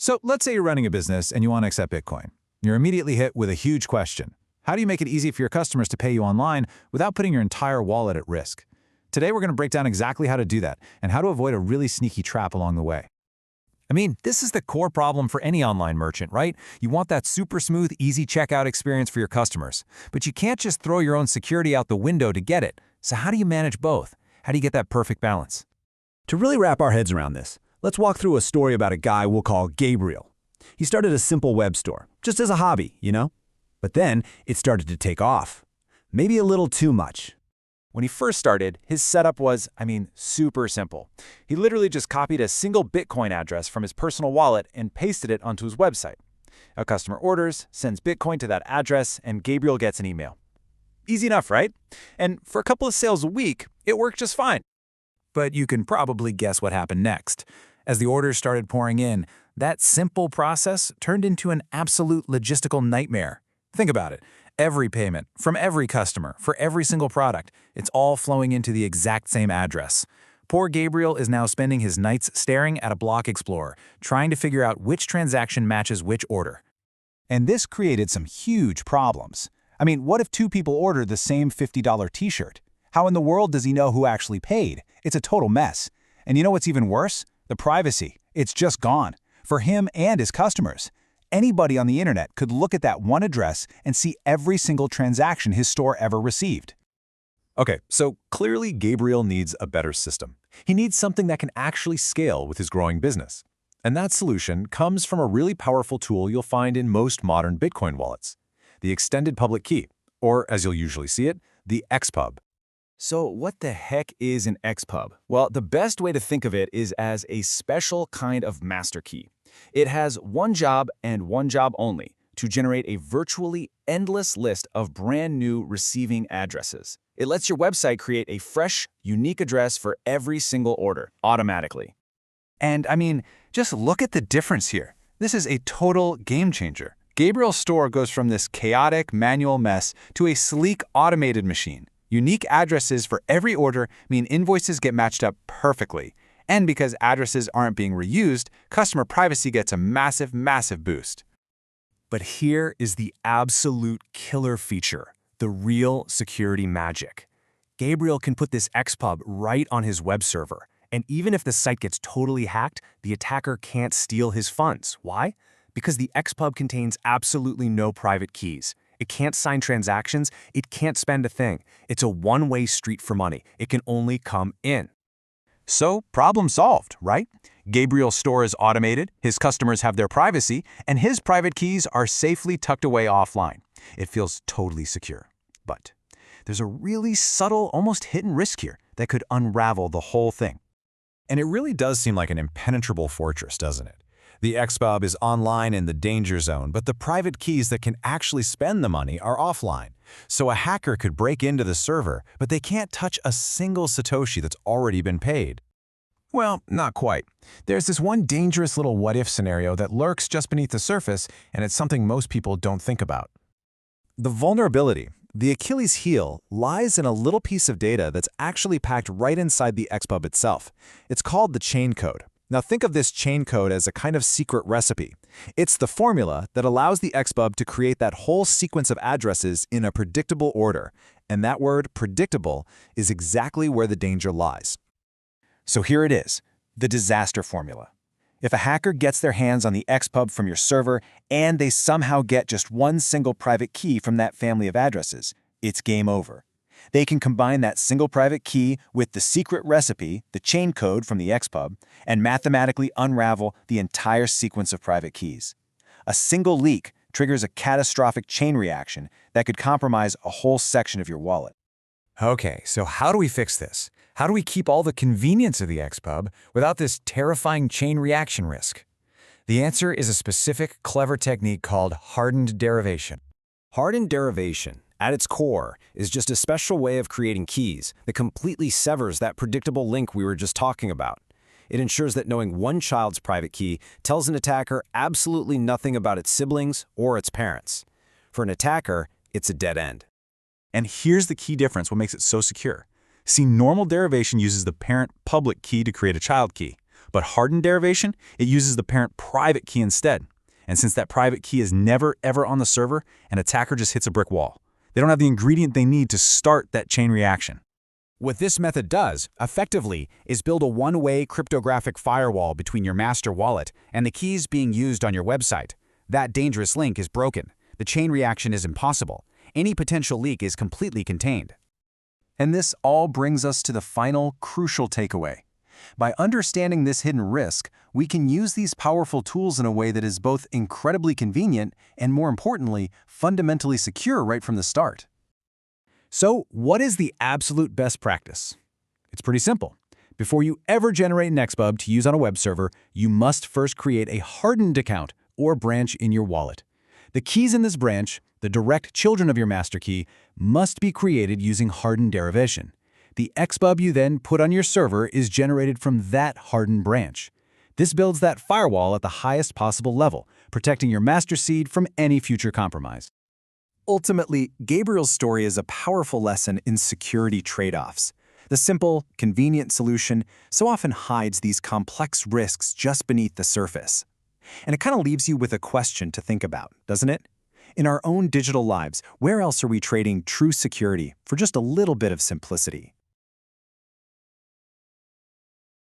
So let's say you're running a business and you want to accept Bitcoin. You're immediately hit with a huge question. How do you make it easy for your customers to pay you online without putting your entire wallet at risk? Today, we're going to break down exactly how to do that and how to avoid a really sneaky trap along the way. I mean, this is the core problem for any online merchant, right? You want that super smooth, easy checkout experience for your customers. But you can't just throw your own security out the window to get it. So how do you manage both? How do you get that perfect balance? To really wrap our heads around this, let's walk through a story about a guy we'll call Gabriel. He started a simple web store, just as a hobby, But then it started to take off. Maybe a little too much. When he first started, his setup was, super simple. He literally just copied a single Bitcoin address from his personal wallet and pasted it onto his website. A customer orders, sends Bitcoin to that address, and Gabriel gets an email. Easy enough, right? And for a couple of sales a week, it worked just fine. But you can probably guess what happened next. As the orders started pouring in, that simple process turned into an absolute logistical nightmare. Think about it. Every payment, from every customer, for every single product, it's all flowing into the exact same address. Poor Gabriel is now spending his nights staring at a block explorer, trying to figure out which transaction matches which order. And this created some huge problems. What if two people ordered the same $50 t-shirt? How in the world does he know who actually paid? It's a total mess. And you know what's even worse? The privacy. It's just gone. For him and his customers. Anybody on the internet could look at that one address and see every single transaction his store ever received. Okay, so clearly Gabriel needs a better system. He needs something that can actually scale with his growing business. And that solution comes from a really powerful tool you'll find in most modern Bitcoin wallets, the extended public key, or as you'll usually see it, the xpub. So what the heck is an xpub? Well, the best way to think of it is as a special kind of master key. It has one job and one job only, to generate a virtually endless list of brand new receiving addresses. It lets your website create a fresh, unique address for every single order, automatically. And just look at the difference here. This is a total game changer. Gabriel's store goes from this chaotic manual mess to a sleek automated machine. Unique addresses for every order mean invoices get matched up perfectly. And because addresses aren't being reused, customer privacy gets a massive, massive boost. But here is the absolute killer feature, the real security magic. Gabriel can put this xpub right on his web server, and even if the site gets totally hacked, the attacker can't steal his funds. Why? Because the xpub contains absolutely no private keys. It can't sign transactions, it can't spend a thing. It's a one-way street for money. It can only come in. So, problem solved, right? Gabriel's store is automated, his customers have their privacy, and his private keys are safely tucked away offline. It feels totally secure. But there's a really subtle, almost hidden risk here that could unravel the whole thing. And it really does seem like an impenetrable fortress, doesn't it? The xpub is online in the danger zone, but the private keys that can actually spend the money are offline. So a hacker could break into the server, but they can't touch a single Satoshi that's already been paid. Well, not quite. There's this one dangerous little what-if scenario that lurks just beneath the surface, and it's something most people don't think about. The vulnerability, the Achilles heel, lies in a little piece of data that's actually packed right inside the xpub itself. It's called the chain code. Now think of this chain code as a kind of secret recipe. It's the formula that allows the xpub to create that whole sequence of addresses in a predictable order. And that word, predictable, is exactly where the danger lies. So here it is, the disaster formula. If a hacker gets their hands on the xpub from your server and they somehow get just one single private key from that family of addresses, it's game over. They can combine that single private key with the secret recipe, the chain code from the xpub, and mathematically unravel the entire sequence of private keys. A single leak triggers a catastrophic chain reaction that could compromise a whole section of your wallet. Okay, so how do we fix this? How do we keep all the convenience of the xpub without this terrifying chain reaction risk? The answer is a specific, clever technique called hardened derivation. Hardened derivation, at its core, is just a special way of creating keys that completely severs that predictable link we were just talking about. It ensures that knowing one child's private key tells an attacker absolutely nothing about its siblings or its parents. For an attacker, it's a dead end. And here's the key difference, what makes it so secure. See, normal derivation uses the parent public key to create a child key. But hardened derivation, it uses the parent private key instead. And since that private key is never, ever on the server, an attacker just hits a brick wall. They don't have the ingredient they need to start that chain reaction. What this method does, effectively, is build a one-way cryptographic firewall between your master wallet and the keys being used on your website. That dangerous link is broken. The chain reaction is impossible. Any potential leak is completely contained. And this all brings us to the final, crucial takeaway. By understanding this hidden risk, we can use these powerful tools in a way that is both incredibly convenient and, more importantly, fundamentally secure right from the start. So, what is the absolute best practice? It's pretty simple. Before you ever generate an xpub to use on a web server, you must first create a hardened account or branch in your wallet. The keys in this branch, the direct children of your master key, must be created using hardened derivation. The xpub you then put on your server is generated from that hardened branch. This builds that firewall at the highest possible level, protecting your master seed from any future compromise. Ultimately, Gabriel's story is a powerful lesson in security trade-offs. The simple, convenient solution so often hides these complex risks just beneath the surface. And it kind of leaves you with a question to think about, doesn't it? In our own digital lives, where else are we trading true security for just a little bit of simplicity?